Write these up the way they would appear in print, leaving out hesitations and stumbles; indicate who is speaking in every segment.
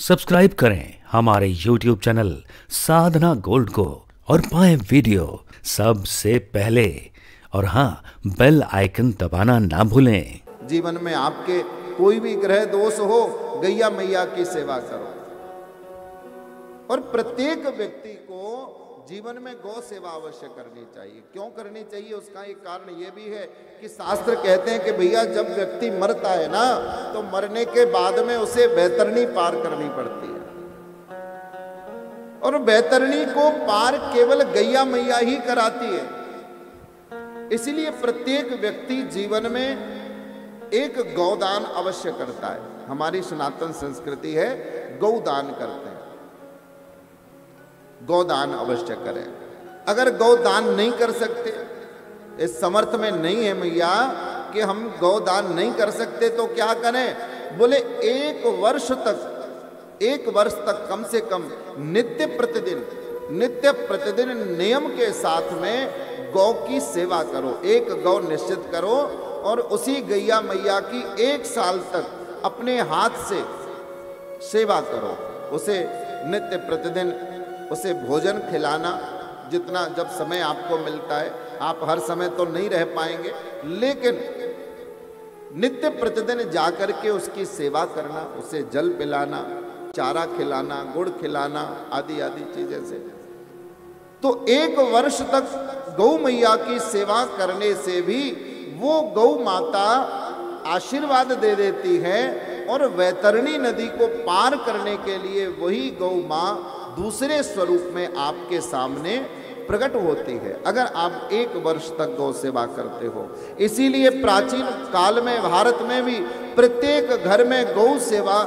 Speaker 1: Subscribe करें हमारे YouTube channel साधना gold को और पाएं वीडियो सबसे पहले। और हाँ, बेल आइकन दबाना ना भूलें।
Speaker 2: जीवन में आपके कोई भी ग्रह दोष हो, गैया मैया की सेवा करो। और प्रत्येक व्यक्ति को जीवन में गौ सेवा अवश्य करनी चाहिए। क्यों करनी चाहिए, उसका एक कारण यह भी है कि शास्त्र कहते हैं कि भैया जब व्यक्ति मरता है ना, तो मरने के बाद में उसे बैतरणी पार करनी पड़ती है, और बैतरणी को पार केवल गैया मैया ही कराती है। इसलिए प्रत्येक व्यक्ति जीवन में एक गौदान अवश्य करता है। हमारी सनातन संस्कृति है गौदान करते हैं, गौदान अवश्य करें। अगर गौदान नहीं कर सकते, इस समर्थ में नहीं है मैया कि हम गौदान नहीं कर सकते, तो क्या करें? बोले एक वर्ष तक कम से कम नित्य प्रतिदिन नियम के साथ में गौ की सेवा करो। एक गौ निश्चित करो और उसी गैया मैया की 1 साल तक अपने हाथ से सेवा करो। उसे नित्य प्रतिदिन उसे भोजन खिलाना, जितना जब समय आपको मिलता है। आप हर समय तो नहीं रह पाएंगे, लेकिन नित्य प्रतिदिन जाकर के उसकी सेवा करना, उसे जल पिलाना, चारा खिलाना, गुड़ खिलाना, आदि आदि चीजें से। तो 1 वर्ष तक गौ मैया की सेवा करने से भी वो गौ माता आशीर्वाद दे देती है, और वैतरणी नदी को पार करने के लिए वही गौ माँ दूसरे स्वरूप में आपके सामने प्रकट होती है, अगर आप 1 वर्ष तक गौ सेवा करते हो। इसीलिए प्राचीन काल में भारत में भी प्रत्येक घर में गौ सेवा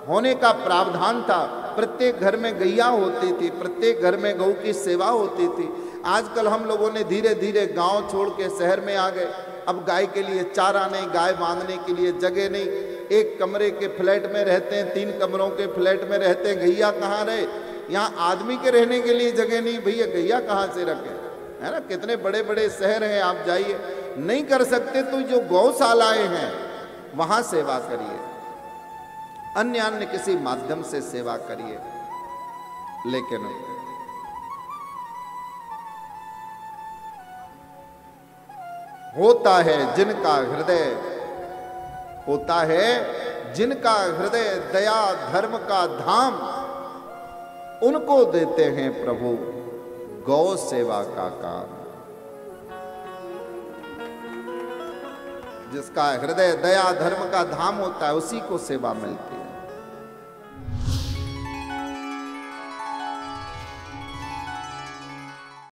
Speaker 2: होने का प्रावधान था। प्रत्येक घर में गैया होती थी, प्रत्येक घर में गौ की सेवा होती थी। आजकल हम लोगों ने धीरे धीरे गांव छोड़ के शहर में आ गए। अब गाय के लिए चारा नहीं, गाय बांधने के लिए जगह नहीं। 1 कमरे के फ्लैट में रहते हैं, 3 कमरों के फ्लैट में रहते हैं, गैया कहाँ रहे? यहाँ आदमी के रहने के लिए जगह नहीं, भैया गैया कहाँ से रखें, है ना? कितने बड़े बड़े शहर हैं, आप जाइए। नहीं कर सकते तो जो गौशालाएं हैं वहां सेवा करिए, अन्य किसी माध्यम से सेवा करिए। लेकिन होता है जिनका हृदय दया धर्म का धाम, उनको देते हैं प्रभु गौ सेवा का काम। जिसका हृदय दया धर्म का धाम होता है, उसी को सेवा मिलती है।